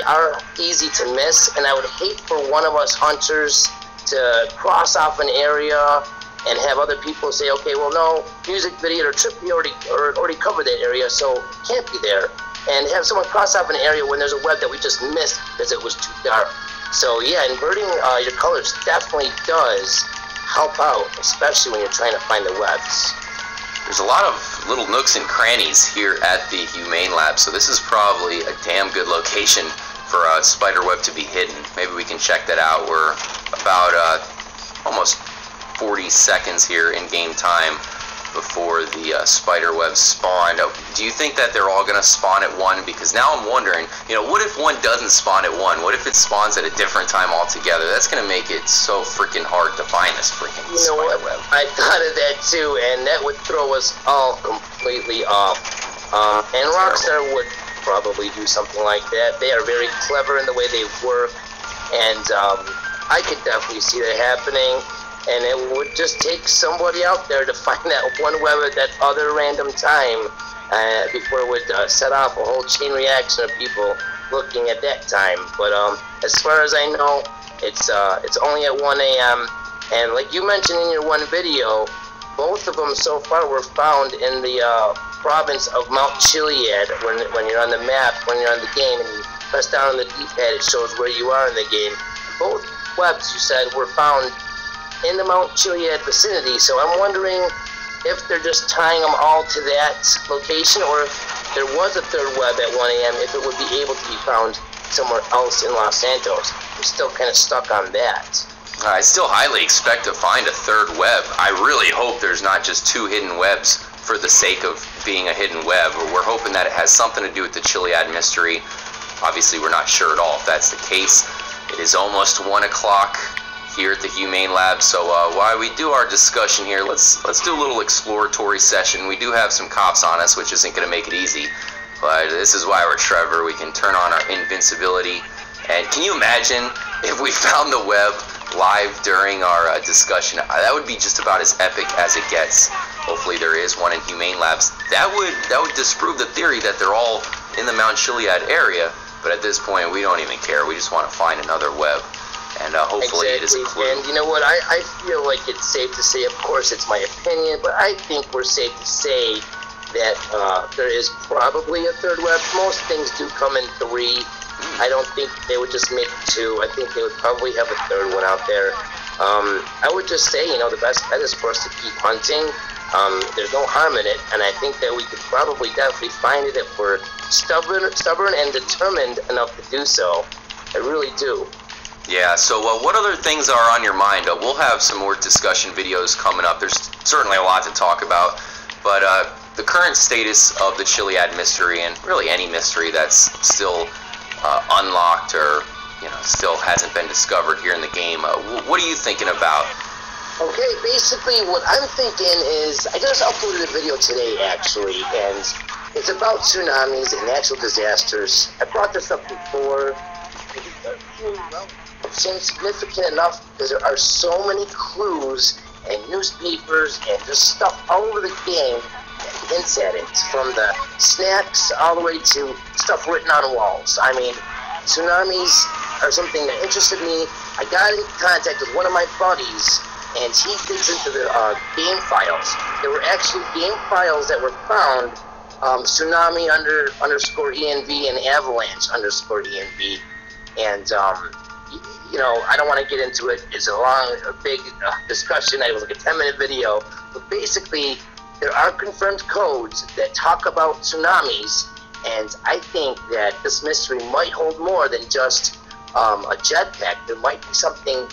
they are easy to miss, and I would hate for one of us hunters to cross off an area and have other people say, okay, well, no, music video or Trippy already covered that area, so can't be there. And have someone cross off an area when there's a web that we just missed because it was too dark. So yeah, inverting your colors definitely does help out, especially when you're trying to find the webs. There's a lot of little nooks and crannies here at the Humane Lab, so this is probably a damn good location for a spider web to be hidden. Maybe we can check that out. We're about almost 40 seconds here in game time before the spider webs spawn. Do you think that they're all going to spawn at 1? Because now I'm wondering, you know, what if one doesn't spawn at 1? What if it spawns at a different time altogether? That's going to make it so freaking hard to find this freaking spider web. I thought of that too, and that would throw us all completely off. And Rockstar would probably do something like that. They are very clever in the way they work, and I could definitely see that happening. And it would just take somebody out there to find that one web at that other random time before it would set off a whole chain reaction of people looking at that time. But as far as I know, it's only at 1 a.m. And like you mentioned in your one video, both of them so far were found in the province of Mount Chiliad. When you're on the map, when you're on the game, and you press down on the D-pad, it shows where you are in the game. Both webs, you said, were found in the Mount Chiliad vicinity, so I'm wondering if they're just tying them all to that location, or if there was a third web at 1 a.m., if it would be able to be found somewhere else in Los Santos. I'm still kind of stuck on that. I still highly expect to find a third web. I really hope there's not just 2 hidden webs for the sake of being a hidden web. We're hoping that it has something to do with the Chiliad mystery. Obviously, we're not sure at all if that's the case. It is almost 1 o'clock here at the Humane Lab, so while we do our discussion here, let's do a little exploratory session. We do have some cops on us, which isn't going to make it easy, but this is why we're Trevor. We can turn on our invincibility, and can you imagine if we found the web live during our discussion? That would be just about as epic as it gets. Hopefully there is one in Humane Labs. That would disprove the theory that they're all in the Mount Chiliad area, but at this point we don't even care. We just want to find another web. And hopefully it is a clue. And you know what, I feel like it's safe to say, of course it's my opinion, but I think we're safe to say that there is probably a third web. Most things do come in 3. I don't think they would just make 2. I think they would probably have a third one out there. I would just say, you know, the best bet is for us to keep hunting. There's no harm in it, and I think that we could probably definitely find it if we're stubborn and determined enough to do so. I really do. Yeah, so what other things are on your mind? We'll have some more discussion videos coming up. There's certainly a lot to talk about, but the current status of the Chiliad mystery, and really any mystery that's still unlocked or, you know, still hasn't been discovered here in the game, what are you thinking about? Okay, basically what I'm thinking is, I just uploaded a video today actually, and it's about tsunamis and natural disasters. I brought this up before. It seems significant enough because there are so many clues and newspapers and just stuff all over the game that hints at it, from the snacks all the way to stuff written on walls. I mean, tsunamis are something that interested me. I got in contact with one of my buddies, and he digs into the game files. There were actually game files that were found, tsunami underscore ENV and avalanche underscore ENV, and you know, I don't want to get into it. It's a big discussion. It was like a 10-minute video. But basically, there are confirmed codes that talk about tsunamis, and I think that this mystery might hold more than just a jetpack. There might be something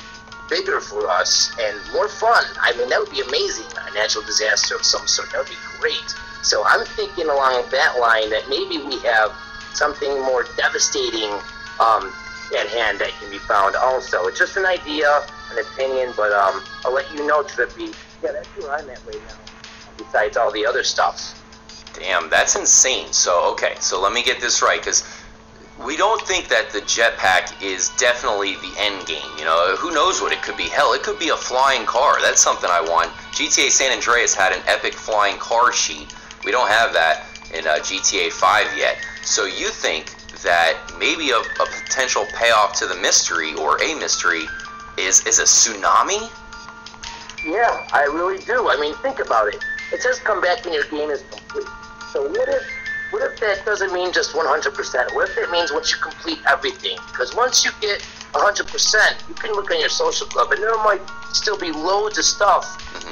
bigger for us and more fun. I mean, that would be amazing. A natural disaster of some sort. That would be great. So I'm thinking along that line that maybe we have something more devastating at hand that can be found also. It's just an idea, an opinion, but I'll let you know, Trippy. Yeah, that's where I'm at right now, besides all the other stuff. Damn, that's insane. So, okay, so let me get this right, because we don't think that the jetpack is definitely the end game. You know, who knows what it could be? Hell, it could be a flying car. That's something I want. GTA San Andreas had an epic flying car sheet. We don't have that in GTA 5 yet. So you think that maybe a potential payoff to the mystery, or a mystery, is a tsunami? Yeah, I really do. I mean, think about it. It says come back when your game is complete. So what if that doesn't mean just 100%? What if it means once you complete everything? Because once you get 100%, you can look on your social club, and there might still be loads of stuff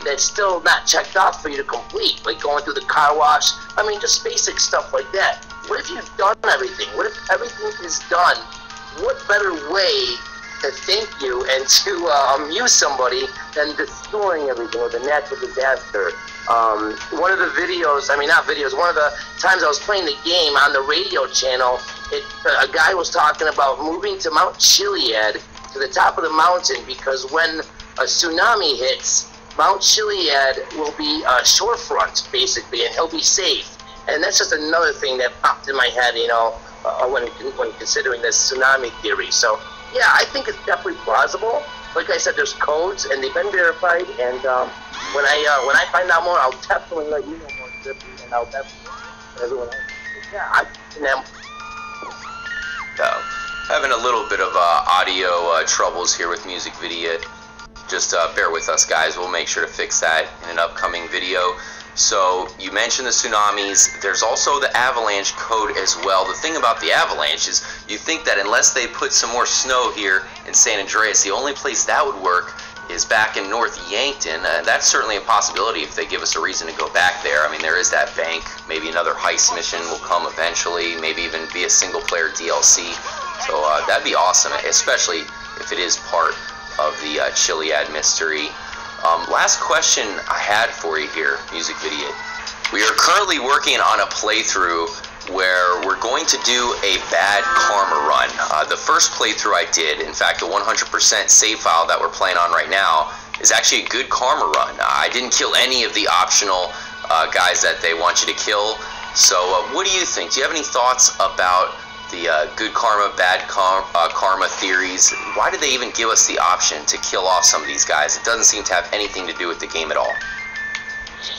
that's still not checked off for you to complete, like going through the car wash. I mean, just basic stuff like that. What if you've done everything? What if everything is done? What better way to thank you and to amuse somebody than destroying everything with a natural disaster? One of the videos, I mean not videos, one of the times I was playing the game on the radio channel, a guy was talking about moving to Mount Chiliad, to the top of the mountain, because when a tsunami hits, Mount Chiliad will be shorefront, basically, and he'll be safe. And that's just another thing that popped in my head, you know, when considering this tsunami theory. So, yeah, I think it's definitely plausible. Like I said, there's codes, and they've been verified, and when I find out more, I'll definitely let you know more, Trippy, and I'll definitely let everyone else. Yeah, having a little bit of audio troubles here with Music Video. Just bear with us, guys. We'll make sure to fix that in an upcoming video. So you mentioned the tsunamis. There's also the avalanche code as well. The thing about the avalanche is you think that unless they put some more snow here in San Andreas, the only place that would work is back in North Yankton. That's certainly a possibility if they give us a reason to go back there. I mean, there is that bank. Maybe another heist mission will come eventually. Maybe even be a single-player DLC. So that'd be awesome, especially if it is part of the Chiliad mystery. Last question I had for you here, Music Video. We are currently working on a playthrough where we're going to do a bad karma run. The first playthrough I did, in fact, the 100% save file that we're playing on right now, is actually a good karma run. I didn't kill any of the optional guys that they want you to kill. So what do you think? Do you have any thoughts about the good karma, bad karma theories? Why did they even give us the option to kill off some of these guys? It doesn't seem to have anything to do with the game at all.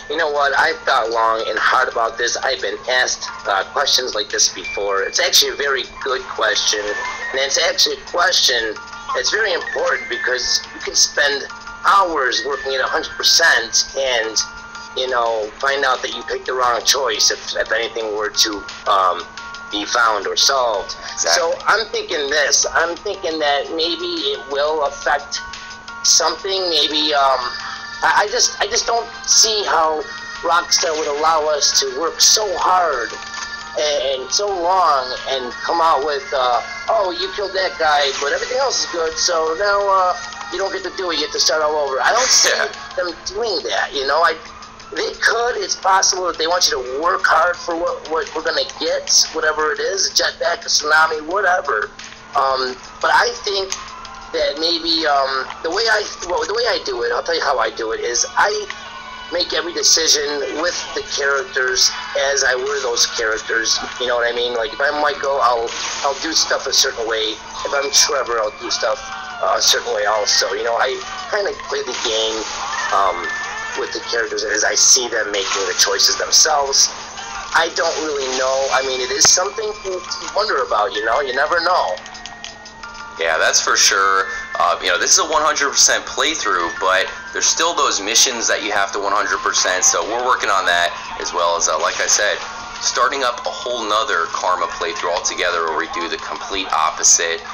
You know what? I've thought long and hard about this. I've been asked questions like this before. It's actually a very good question, and it's actually a question that's very important, because you can spend hours working at 100% and, you know, find out that you picked the wrong choice if anything were to be found or solved. Exactly. So I'm thinking this. I'm thinking that maybe it will affect something. Maybe I just don't see how Rockstar would allow us to work so hard and so long and come out with oh, you killed that guy, but everything else is good, so now you don't get to do it. You have to start all over. I don't see them doing that. You know, they could. It's possible that they want you to work hard for what we're gonna get, whatever it is, a jetpack, a tsunami, whatever. But I think that maybe the way I do it, I'll tell you how I do it, is I make every decision with the characters as I were those characters. You know what I mean? Like if I'm Michael, I'll do stuff a certain way. If I'm Trevor, I'll do stuff a certain way also. You know, I kind of play the game with the characters as I see them making the choices themselves. I don't really know. I mean, it is something to wonder about, you know? You never know. Yeah, that's for sure. You know, this is a 100% playthrough, but there's still those missions that you have to 100%, so we're working on that, as well as, like I said, starting up a whole nother karma playthrough altogether where we do the complete opposite.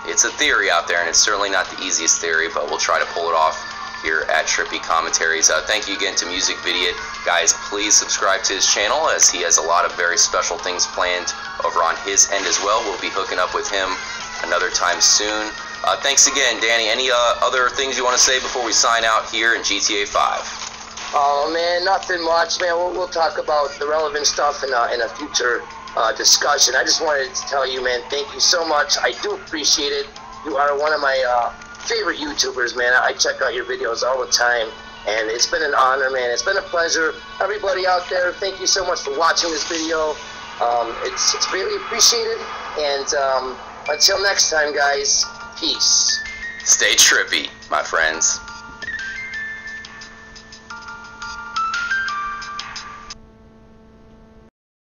It's a theory out there, and it's certainly not the easiest theory, but we'll try to pull it off here at Trippy Commentaries. Thank you again to Music Video. Guys, please subscribe to his channel, as he has a lot of very special things planned over on his end as well. We'll be hooking up with him another time soon. Thanks again, Danny. Any other things you want to say before we sign out here in GTA 5? Oh man, nothing much, man. We'll talk about the relevant stuff in a future discussion. I just wanted to tell you, man, thank you so much. I do appreciate it. You are one of my favorite YouTubers, man. I check out your videos all the time, and it's been an honor, man. It's been a pleasure. Everybody out there, thank you so much for watching this video. It's greatly appreciated, and until next time, guys, peace. Stay trippy, my friends.